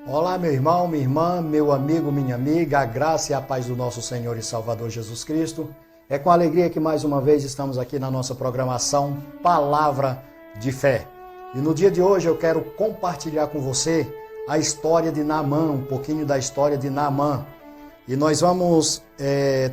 Olá, meu irmão, minha irmã, meu amigo, minha amiga, a graça e a paz do nosso Senhor e Salvador Jesus Cristo. É com alegria que mais uma vez estamos aqui na nossa programação Palavra de Fé. E no dia de hoje eu quero compartilhar com você a história de Naamã, um pouquinho da história de Naamã. E nós vamos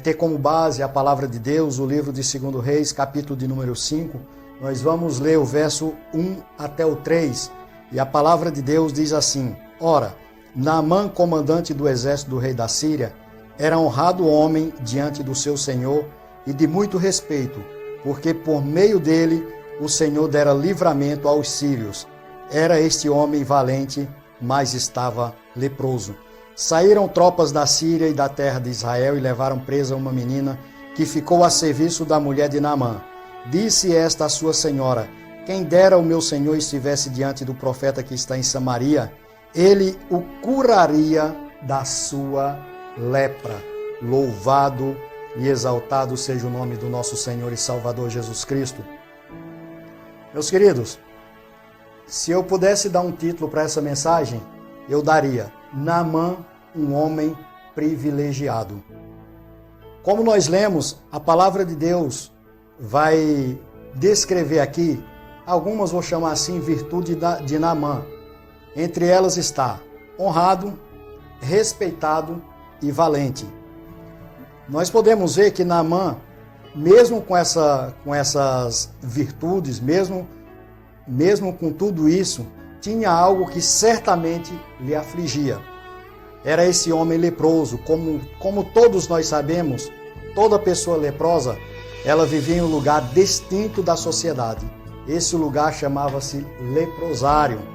ter como base a palavra de Deus, o livro de 2 Reis, capítulo de número 5. Nós vamos ler o verso 1 até o 3. E a palavra de Deus diz assim: Ora, Naamã, comandante do exército do rei da Síria, era honrado homem diante do seu senhor e de muito respeito, porque por meio dele o Senhor dera livramento aos sírios. Era este homem valente, mas estava leproso. Saíram tropas da Síria e da terra de Israel e levaram presa uma menina que ficou a serviço da mulher de Naamã. Disse esta à sua senhora: Quem dera o meu senhor estivesse diante do profeta que está em Samaria, ele o curaria da sua lepra. Louvado e exaltado seja o nome do nosso Senhor e Salvador Jesus Cristo. Meus queridos, se eu pudesse dar um título para essa mensagem, eu daria: Naamã, um homem privilegiado. Como nós lemos, a palavra de Deus vai descrever aqui algumas, vou chamar assim, virtudes de Naamã. Entre elas está honrado, respeitado e valente. Nós podemos ver que Naamã, mesmo com essas virtudes, mesmo com tudo isso, tinha algo que certamente lhe afligia. Era esse homem leproso. Como todos nós sabemos, toda pessoa leprosa, ela vivia em um lugar distinto da sociedade. Esse lugar chamava-se leprosário.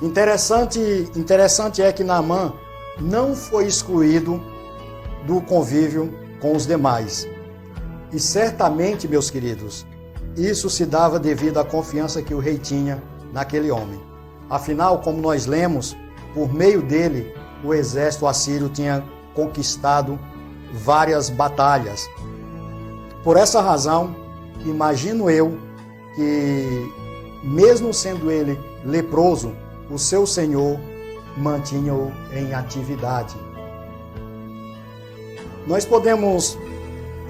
Interessante é que Naamã não foi excluído do convívio com os demais. E certamente, meus queridos, isso se dava devido à confiança que o rei tinha naquele homem. Afinal, como nós lemos, por meio dele, o exército assírio tinha conquistado várias batalhas. Por essa razão, imagino eu que, mesmo sendo ele leproso, o seu senhor mantinha-o em atividade. Nós podemos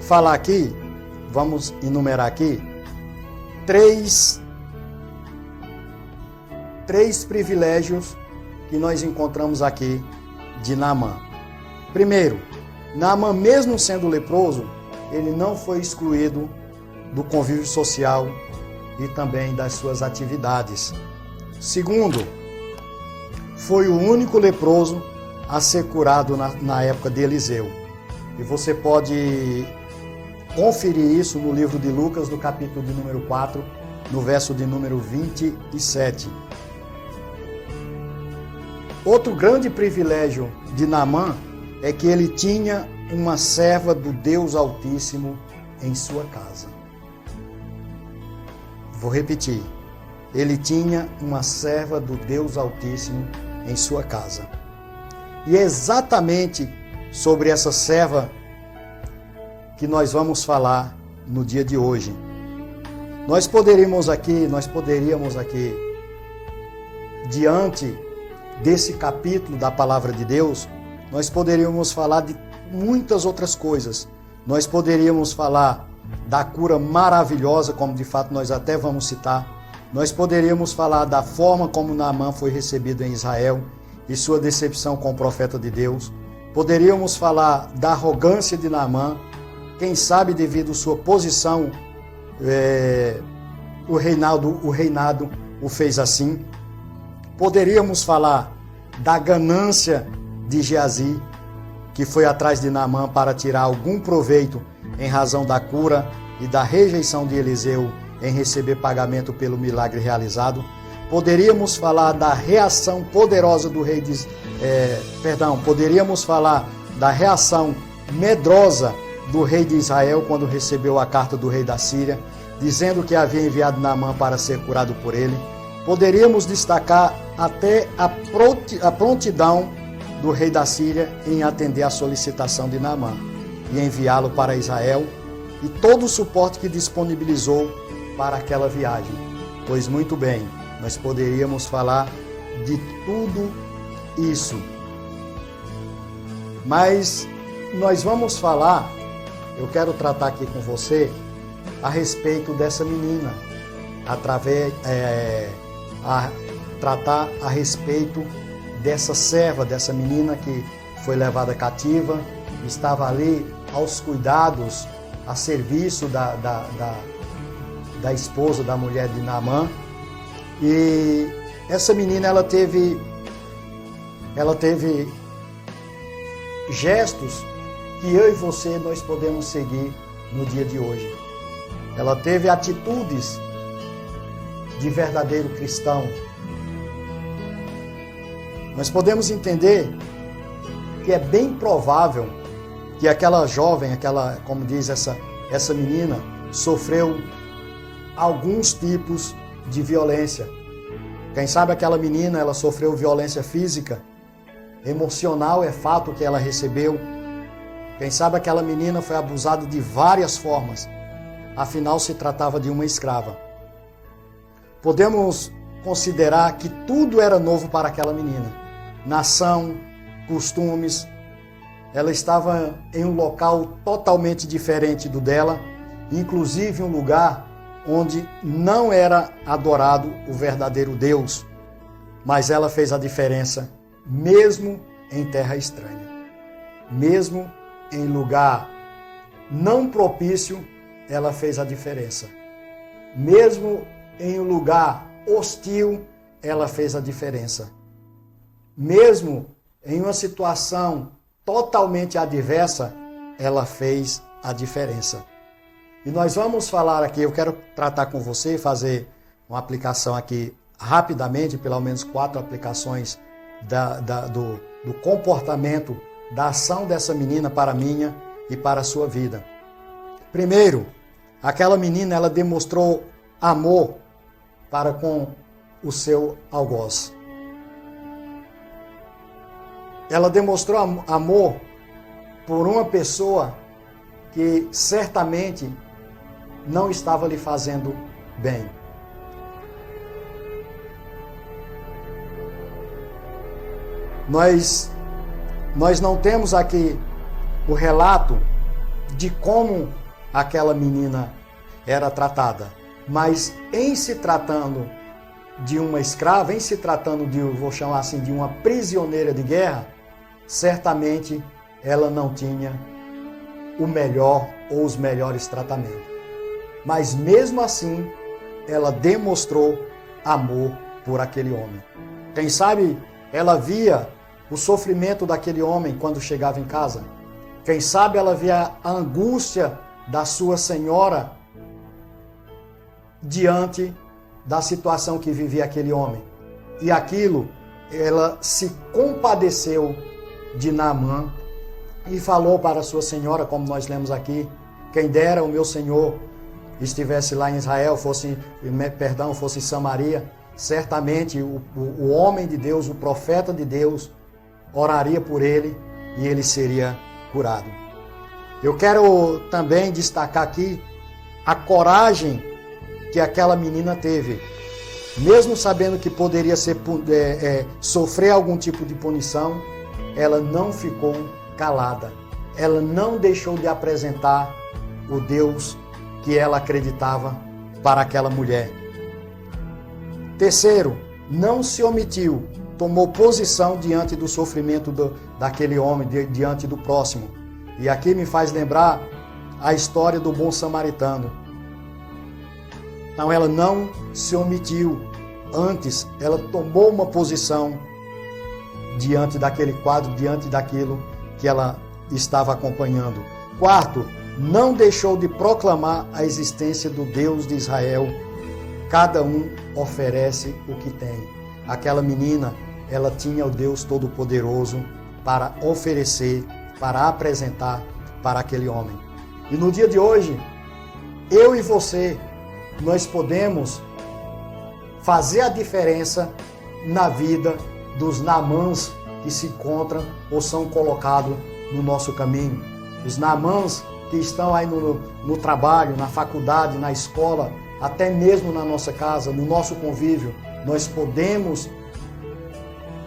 falar aqui, vamos enumerar aqui, três privilégios que nós encontramos aqui de Naamã. Primeiro, Naamã, mesmo sendo leproso, ele não foi excluído do convívio social e também das suas atividades. Segundo, foi o único leproso a ser curado na época de Eliseu. E você pode conferir isso no livro de Lucas, no capítulo de número 4, no verso de número 27. Outro grande privilégio de Naamã é que ele tinha uma serva do Deus Altíssimo em sua casa. Vou repetir. Ele tinha uma serva do Deus Altíssimo em sua casa. E é exatamente sobre essa serva que nós vamos falar no dia de hoje. Nós poderíamos aqui, diante desse capítulo da Palavra de Deus, nós poderíamos falar de muitas outras coisas. Nós poderíamos falar da cura maravilhosa, como de fato nós até vamos citar. Nós poderíamos falar da forma como Naamã foi recebido em Israel e sua decepção com o profeta de Deus. Poderíamos falar da arrogância de Naamã, quem sabe devido à sua posição, o reinado o fez assim. Poderíamos falar da ganância de Geazi, que foi atrás de Naamã para tirar algum proveito em razão da cura e da rejeição de Eliseu em receber pagamento pelo milagre realizado. Poderíamos falar da reação poderosa do rei poderíamos falar da reação medrosa do rei de Israel quando recebeu a carta do rei da Síria, dizendo que havia enviado Naamã para ser curado por ele. Poderíamos destacar até a prontidão do rei da Síria em atender à solicitação de Naamã e enviá-lo para Israel, e todo o suporte que disponibilizou para aquela viagem. Pois muito bem, nós poderíamos falar de tudo isso. Mas nós vamos falar, eu quero tratar aqui com você a respeito dessa menina, tratar a respeito dessa serva, dessa menina que foi levada cativa, estava ali aos cuidados, a serviço da esposa, da mulher de Naamã. E essa menina, ela teve gestos que eu e você nós podemos seguir no dia de hoje. Ela teve atitudes de verdadeiro cristão. Nós podemos entender que é bem provável que aquela jovem, como diz essa menina, sofreu alguns tipos de violência. Quem sabe aquela menina, ela sofreu violência física, emocional, é fato que ela recebeu. Quem sabe aquela menina foi abusada de várias formas, afinal se tratava de uma escrava. Podemos considerar que tudo era novo para aquela menina. Nação, costumes. Ela estava em um local totalmente diferente do dela, inclusive um lugar onde não era adorado o verdadeiro Deus. Mas ela fez a diferença, mesmo em terra estranha. Mesmo em lugar não propício, ela fez a diferença. Mesmo em um lugar hostil, ela fez a diferença. Mesmo em uma situação totalmente adversa, ela fez a diferença. E nós vamos falar aqui, eu quero tratar com você, fazer uma aplicação aqui rapidamente, pelo menos 4 aplicações do comportamento, da ação dessa menina para a minha e para a sua vida. Primeiro, aquela menina, ela demonstrou amor para com o seu algoz. Ela demonstrou amor por uma pessoa que certamente não estava lhe fazendo bem. Nós não temos aqui o relato de como aquela menina era tratada, mas em se tratando de uma escrava, em se tratando vou chamar assim, de uma prisioneira de guerra, certamente ela não tinha o melhor ou os melhores tratamentos. Mas mesmo assim, ela demonstrou amor por aquele homem. Quem sabe ela via o sofrimento daquele homem quando chegava em casa. Quem sabe ela via a angústia da sua senhora diante da situação que vivia aquele homem. E aquilo, ela se compadeceu de Naamã e falou para a sua senhora, como nós lemos aqui, quem dera o meu senhor estivesse lá em Israel, fosse em Samaria, certamente o homem de Deus, o profeta de Deus, oraria por ele e ele seria curado. Eu quero também destacar aqui a coragem que aquela menina teve, mesmo sabendo que poderia sofrer algum tipo de punição, ela não ficou calada. Ela não deixou de apresentar o Deus que ela acreditava para aquela mulher. Terceiro, não se omitiu, tomou posição diante do sofrimento daquele homem, diante do próximo. E aqui me faz lembrar a história do bom samaritano. Então ela não se omitiu, antes ela tomou uma posição diante daquele quadro, diante daquilo que ela estava acompanhando. Quarto, não deixou de proclamar a existência do Deus de Israel. Cada um oferece o que tem. Aquela menina, ela tinha o Deus Todo-Poderoso para oferecer, para apresentar para aquele homem. E no dia de hoje, eu e você, nós podemos fazer a diferença na vida dos Naamãs que se encontram ou são colocados no nosso caminho. Os Naamãs que estão aí no trabalho, na faculdade, na escola, até mesmo na nossa casa, no nosso convívio, nós podemos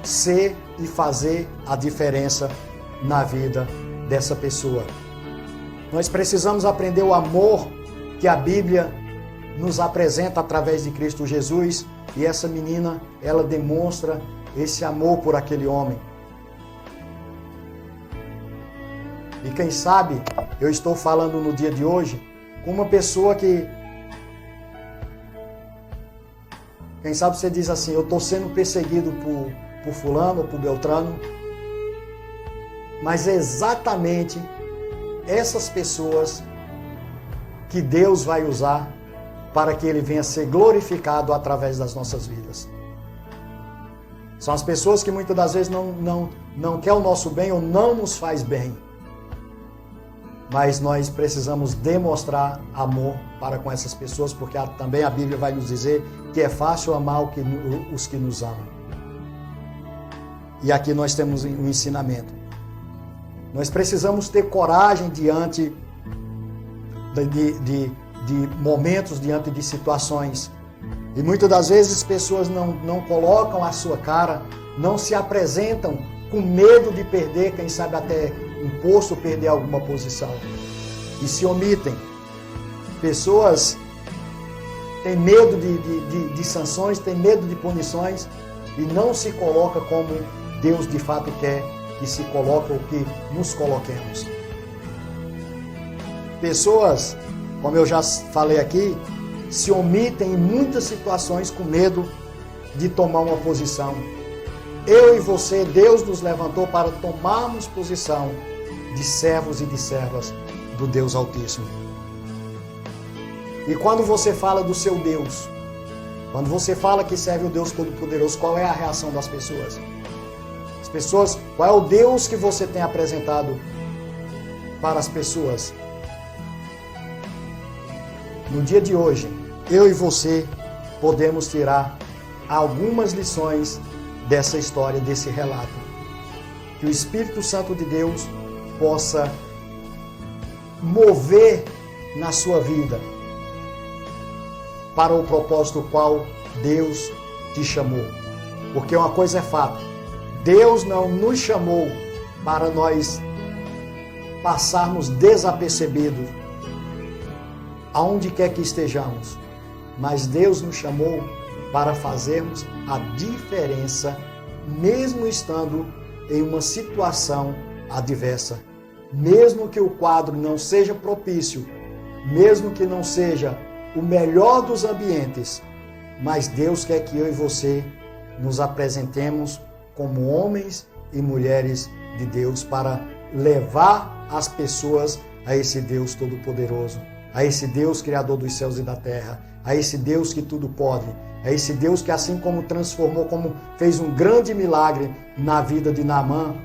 ser e fazer a diferença na vida dessa pessoa. Nós precisamos aprender o amor que a Bíblia nos apresenta através de Cristo Jesus, e essa menina, ela demonstra esse amor por aquele homem. E quem sabe, eu estou falando no dia de hoje com uma pessoa que, quem sabe você diz assim, eu estou sendo perseguido por fulano ou por Beltrano, mas é exatamente essas pessoas que Deus vai usar para que Ele venha ser glorificado através das nossas vidas. São as pessoas que muitas das vezes não quer o nosso bem ou não nos faz bem. Mas nós precisamos demonstrar amor para com essas pessoas, porque também a Bíblia vai nos dizer que é fácil amar os que nos amam. E aqui nós temos um ensinamento. Nós precisamos ter coragem diante de momentos, diante de situações. E muitas das vezes as pessoas não colocam a sua cara, não se apresentam com medo de perder, quem sabe até um posto, perder alguma posição. E se omitem. Pessoas têm medo de sanções, têm medo de punições e não se coloca como Deus de fato quer que se coloque ou que nos coloquemos. Pessoas, como eu já falei aqui, se omitem em muitas situações com medo de tomar uma posição. Eu e você, Deus nos levantou para tomarmos posição de servos e de servas do Deus Altíssimo. E quando você fala do seu Deus, quando você fala que serve o Deus Todo-Poderoso, qual é a reação das pessoas? As pessoas, qual é o Deus que você tem apresentado para as pessoas? No dia de hoje, eu e você podemos tirar algumas lições dessa história, desse relato. Que o Espírito Santo de Deus possa mover na sua vida para o propósito qual Deus te chamou. Porque uma coisa é fato, Deus não nos chamou para nós passarmos desapercebidos aonde quer que estejamos, mas Deus nos chamou para fazermos a diferença, mesmo estando em uma situação adversa. Mesmo que o quadro não seja propício, mesmo que não seja o melhor dos ambientes, mas Deus quer que eu e você nos apresentemos como homens e mulheres de Deus para levar as pessoas a esse Deus Todo-Poderoso, a esse Deus Criador dos céus e da terra, a esse Deus que tudo pode, a esse Deus que assim como transformou, como fez um grande milagre na vida de Naamã,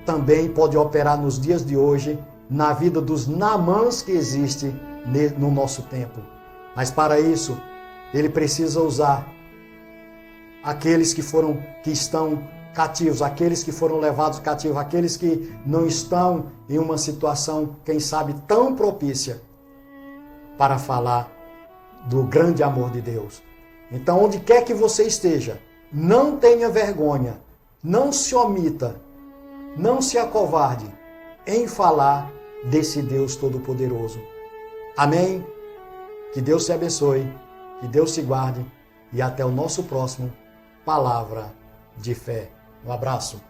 também pode operar nos dias de hoje, na vida dos Naamãs que existem no nosso tempo. Mas para isso, Ele precisa usar aqueles que estão cativos, aqueles que foram levados cativos, aqueles que não estão em uma situação, quem sabe, tão propícia para falar do grande amor de Deus. Então, onde quer que você esteja, não tenha vergonha, não se omita, não se acovarde em falar desse Deus Todo-Poderoso. Amém? Que Deus te abençoe, que Deus te guarde e até o nosso próximo Palavra de Fé. Um abraço.